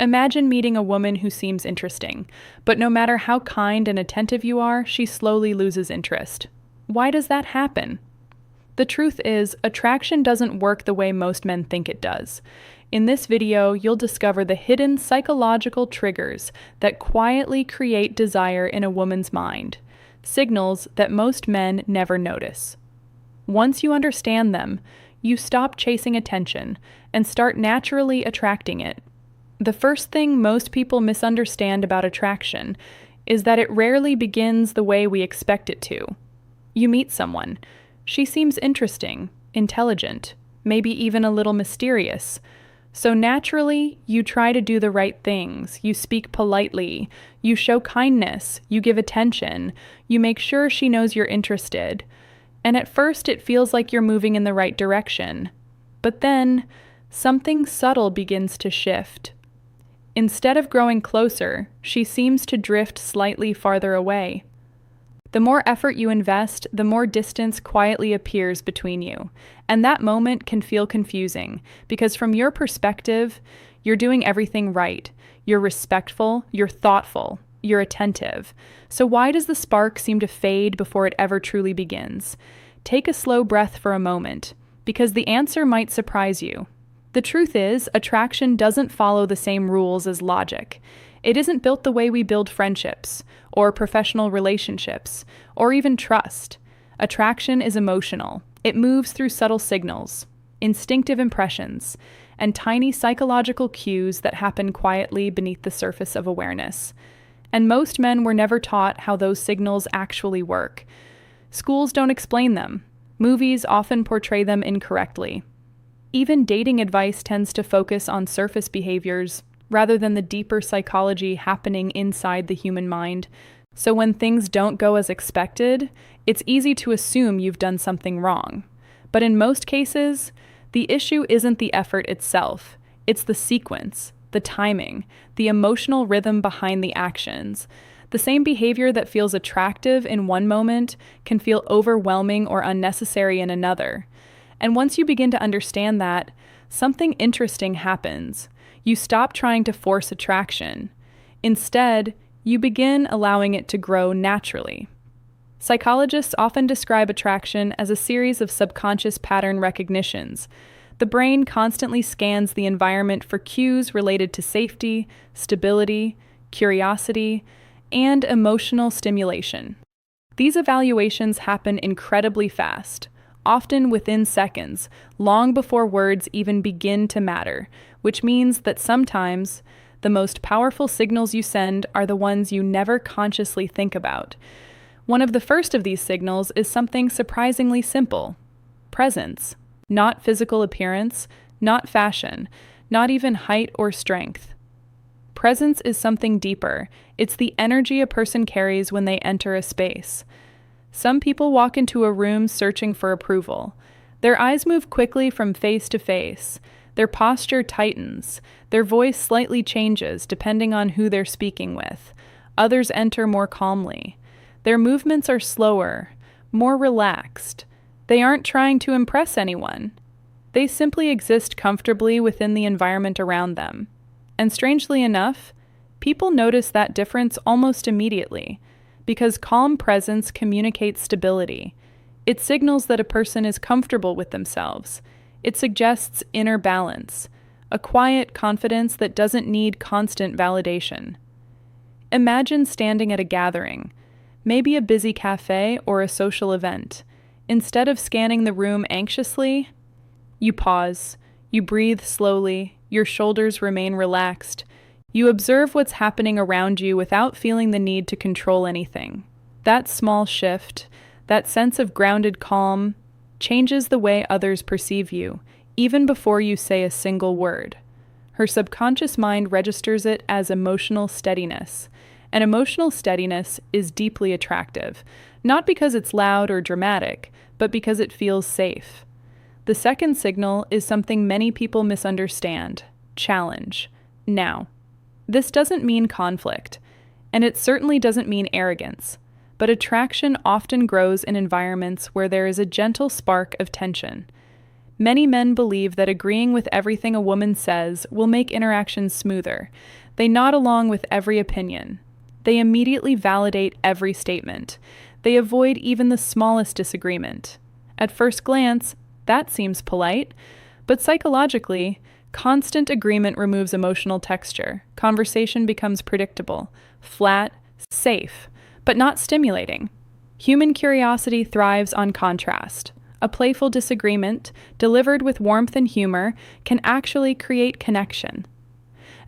Imagine meeting a woman who seems interesting, but no matter how kind and attentive you are, she slowly loses interest. Why does that happen? The truth is, attraction doesn't work the way most men think it does. In this video, you'll discover the hidden psychological triggers that quietly create desire in a woman's mind, signals that most men never notice. Once you understand them, you stop chasing attention and start naturally attracting it. The first thing most people misunderstand about attraction is that it rarely begins the way we expect it to. You meet someone. She seems interesting, intelligent, maybe even a little mysterious. So naturally, you try to do the right things. You speak politely. You show kindness. You give attention. You make sure she knows you're interested. And at first, it feels like you're moving in the right direction. But then, something subtle begins to shift. Instead of growing closer, she seems to drift slightly farther away. The more effort you invest, the more distance quietly appears between you. And that moment can feel confusing, because from your perspective, you're doing everything right. You're respectful, you're thoughtful, you're attentive. So why does the spark seem to fade before it ever truly begins? Take a slow breath for a moment, because the answer might surprise you. The truth is, attraction doesn't follow the same rules as logic. It isn't built the way we build friendships, or professional relationships, or even trust. Attraction is emotional. It moves through subtle signals, instinctive impressions, and tiny psychological cues that happen quietly beneath the surface of awareness. And most men were never taught how those signals actually work. Schools don't explain them. Movies often portray them incorrectly. Even dating advice tends to focus on surface behaviors rather than the deeper psychology happening inside the human mind. So when things don't go as expected, it's easy to assume you've done something wrong. But in most cases, the issue isn't the effort itself. It's the sequence, the timing, the emotional rhythm behind the actions. The same behavior that feels attractive in one moment can feel overwhelming or unnecessary in another. And once you begin to understand that, something interesting happens. You stop trying to force attraction. Instead, you begin allowing it to grow naturally. Psychologists often describe attraction as a series of subconscious pattern recognitions. The brain constantly scans the environment for cues related to safety, stability, curiosity, and emotional stimulation. These evaluations happen incredibly fast, often within seconds, long before words even begin to matter, which means that sometimes the most powerful signals you send are the ones you never consciously think about. One of the first of these signals is something surprisingly simple: presence. Not physical appearance, not fashion, not even height or strength. Presence is something deeper. It's the energy a person carries when they enter a space. Some people walk into a room searching for approval. Their eyes move quickly from face to face. Their posture tightens. Their voice slightly changes depending on who they're speaking with. Others enter more calmly. Their movements are slower, more relaxed. They aren't trying to impress anyone. They simply exist comfortably within the environment around them. And strangely enough, people notice that difference almost immediately, because calm presence communicates stability. It signals that a person is comfortable with themselves. It suggests inner balance, a quiet confidence that doesn't need constant validation. Imagine standing at a gathering, maybe a busy cafe or a social event. Instead of scanning the room anxiously, you pause, you breathe slowly, your shoulders remain relaxed. You observe what's happening around you without feeling the need to control anything. That small shift, that sense of grounded calm, changes the way others perceive you, even before you say a single word. Her subconscious mind registers it as emotional steadiness. And emotional steadiness is deeply attractive, not because it's loud or dramatic, but because it feels safe. The second signal is something many people misunderstand: challenge. Now, this doesn't mean conflict, and it certainly doesn't mean arrogance, but attraction often grows in environments where there is a gentle spark of tension. Many men believe that agreeing with everything a woman says will make interactions smoother. They nod along with every opinion. They immediately validate every statement. They avoid even the smallest disagreement. At first glance, that seems polite, but psychologically, constant agreement removes emotional texture. Conversation becomes predictable, flat, safe, but not stimulating. Human curiosity thrives on contrast. A playful disagreement, delivered with warmth and humor, can actually create connection.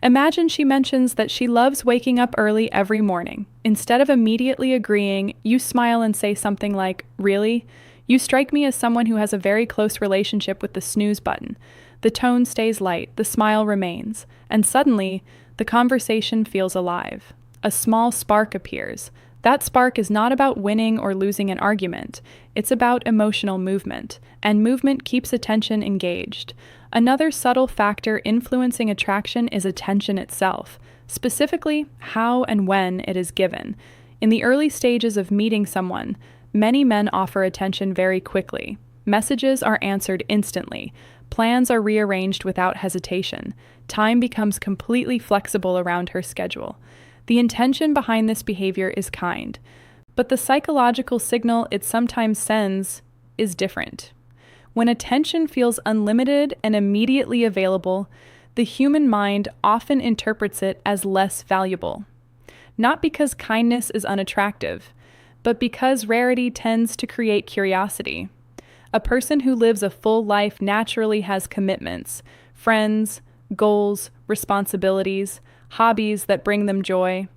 Imagine she mentions that she loves waking up early every morning. Instead of immediately agreeing, you smile and say something like, "Really? You strike me as someone who has a very close relationship with the snooze button." The tone stays light, the smile remains, and suddenly, the conversation feels alive. A small spark appears. That spark is not about winning or losing an argument. It's about emotional movement, and movement keeps attention engaged. Another subtle factor influencing attraction is attention itself, specifically how and when it is given. In the early stages of meeting someone, many men offer attention very quickly. Messages are answered instantly. Plans are rearranged without hesitation. Time becomes completely flexible around her schedule. The intention behind this behavior is kind, but the psychological signal it sometimes sends is different. When attention feels unlimited and immediately available, the human mind often interprets it as less valuable. Not because kindness is unattractive, but because rarity tends to create curiosity. A person who lives a full life naturally has commitments, friends, goals, responsibilities, hobbies that bring them joy.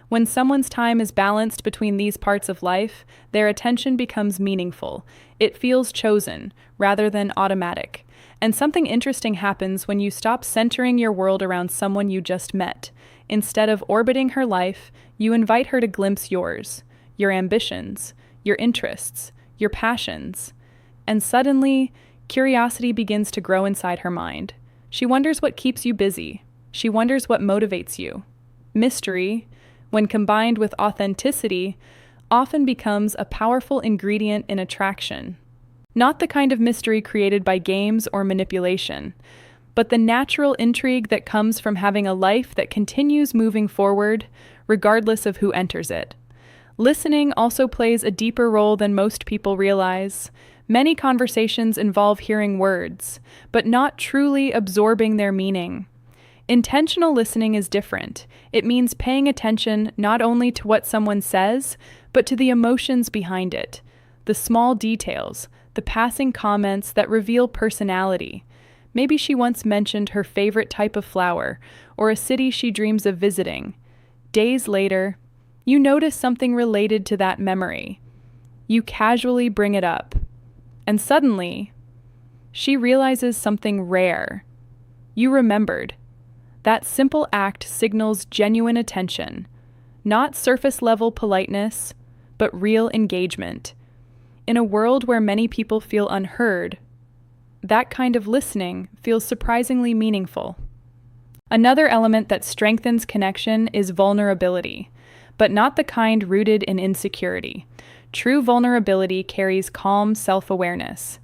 When someone's time is balanced between these parts of life, their attention becomes meaningful. It feels chosen, rather than automatic. And something interesting happens when you stop centering your world around someone you just met. Instead of orbiting her life, you invite her to glimpse yours, your ambitions, your interests, your passions. And suddenly, curiosity begins to grow inside her mind. She wonders what keeps you busy. She wonders what motivates you. Mystery, when combined with authenticity, often becomes a powerful ingredient in attraction. Not the kind of mystery created by games or manipulation, but the natural intrigue that comes from having a life that continues moving forward, regardless of who enters it. Listening also plays a deeper role than most people realize. Many conversations involve hearing words, but not truly absorbing their meaning. Intentional listening is different. It means paying attention not only to what someone says, but to the emotions behind it, the small details, the passing comments that reveal personality. Maybe she once mentioned her favorite type of flower, or a city she dreams of visiting. Days later, you notice something related to that memory. You casually bring it up, and suddenly, she realizes something rare. You remembered. That simple act signals genuine attention, not surface-level politeness, but real engagement. In a world where many people feel unheard, that kind of listening feels surprisingly meaningful. Another element that strengthens connection is vulnerability, but not the kind rooted in insecurity. True vulnerability carries calm self-awareness.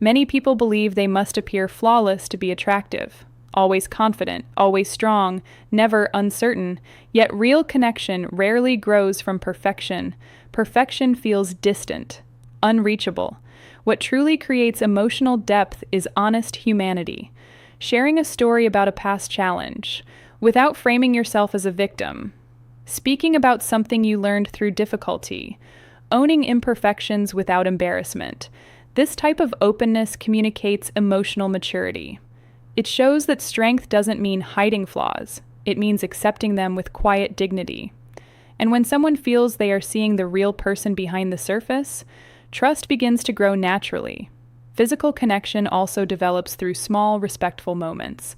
Many people believe they must appear flawless to be attractive. Always confident, always strong, never uncertain, yet real connection rarely grows from perfection. Perfection feels distant, unreachable. What truly creates emotional depth is honest humanity. Sharing a story about a past challenge, without framing yourself as a victim. Speaking about something you learned through difficulty. Owning imperfections without embarrassment. This type of openness communicates emotional maturity. It shows that strength doesn't mean hiding flaws. It means accepting them with quiet dignity. And when someone feels they are seeing the real person behind the surface, trust begins to grow naturally. Physical connection also develops through small, respectful moments.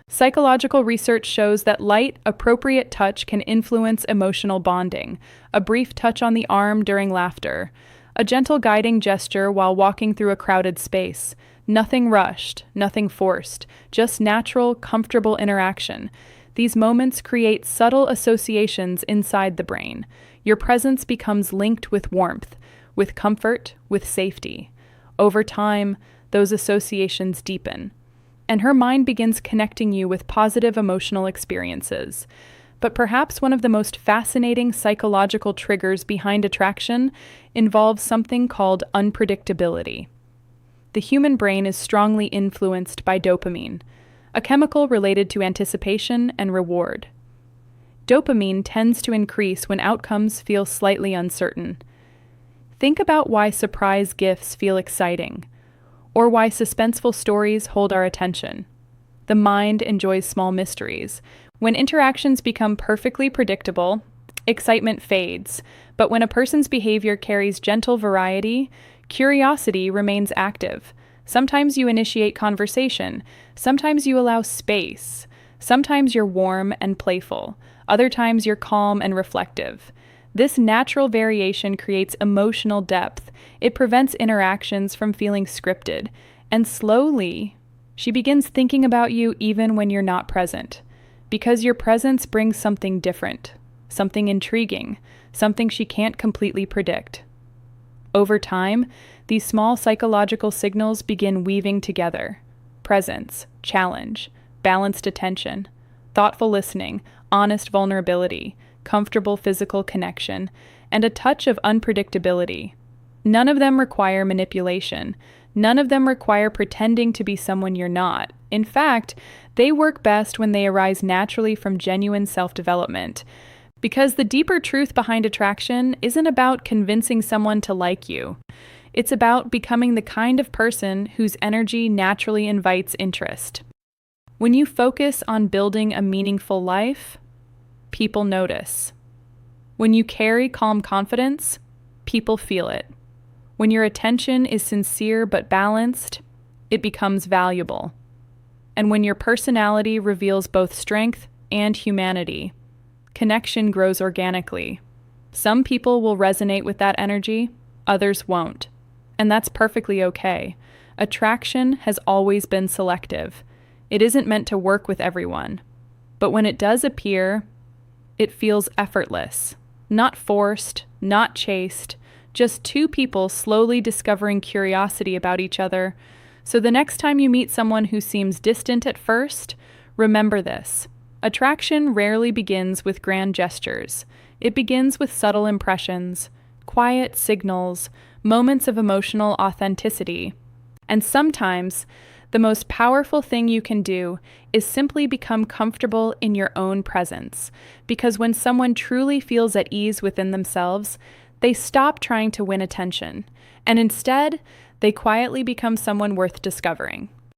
Psychological research shows that light, appropriate touch can influence emotional bonding. A brief touch on the arm during laughter. A gentle guiding gesture while walking through a crowded space. Nothing rushed, nothing forced, just natural, comfortable interaction. These moments create subtle associations inside the brain. Your presence becomes linked with warmth, with comfort, with safety. Over time, those associations deepen, and her mind begins connecting you with positive emotional experiences. But perhaps one of the most fascinating psychological triggers behind attraction involves something called unpredictability. The human brain is strongly influenced by dopamine, a chemical related to anticipation and reward. Dopamine tends to increase when outcomes feel slightly uncertain. Think about why surprise gifts feel exciting, or why suspenseful stories hold our attention. The mind enjoys small mysteries. When interactions become perfectly predictable, excitement fades, but when a person's behavior carries gentle variety, curiosity remains active. Sometimes you initiate conversation, sometimes you allow space, sometimes you're warm and playful, other times you're calm and reflective. This natural variation creates emotional depth. It prevents interactions from feeling scripted, and slowly, she begins thinking about you even when you're not present, because your presence brings something different, something intriguing, something she can't completely predict. Over time, these small psychological signals begin weaving together: presence, challenge, balanced attention, thoughtful listening, honest vulnerability, comfortable physical connection, and a touch of unpredictability. None of them require manipulation. None of them require pretending to be someone you're not. In fact, they work best when they arise naturally from genuine self-development. Because the deeper truth behind attraction isn't about convincing someone to like you. It's about becoming the kind of person whose energy naturally invites interest. When you focus on building a meaningful life, people notice. When you carry calm confidence, people feel it. When your attention is sincere but balanced, it becomes valuable. And when your personality reveals both strength and humanity, connection grows organically. Some people will resonate with that energy, others won't. And that's perfectly okay. Attraction has always been selective. It isn't meant to work with everyone. But when it does appear, it feels effortless, not forced, not chased, just two people slowly discovering curiosity about each other. So the next time you meet someone who seems distant at first, remember this: attraction rarely begins with grand gestures. It begins with subtle impressions, quiet signals, moments of emotional authenticity. And sometimes, the most powerful thing you can do is simply become comfortable in your own presence. Because when someone truly feels at ease within themselves, they stop trying to win attention, and instead, they quietly become someone worth discovering.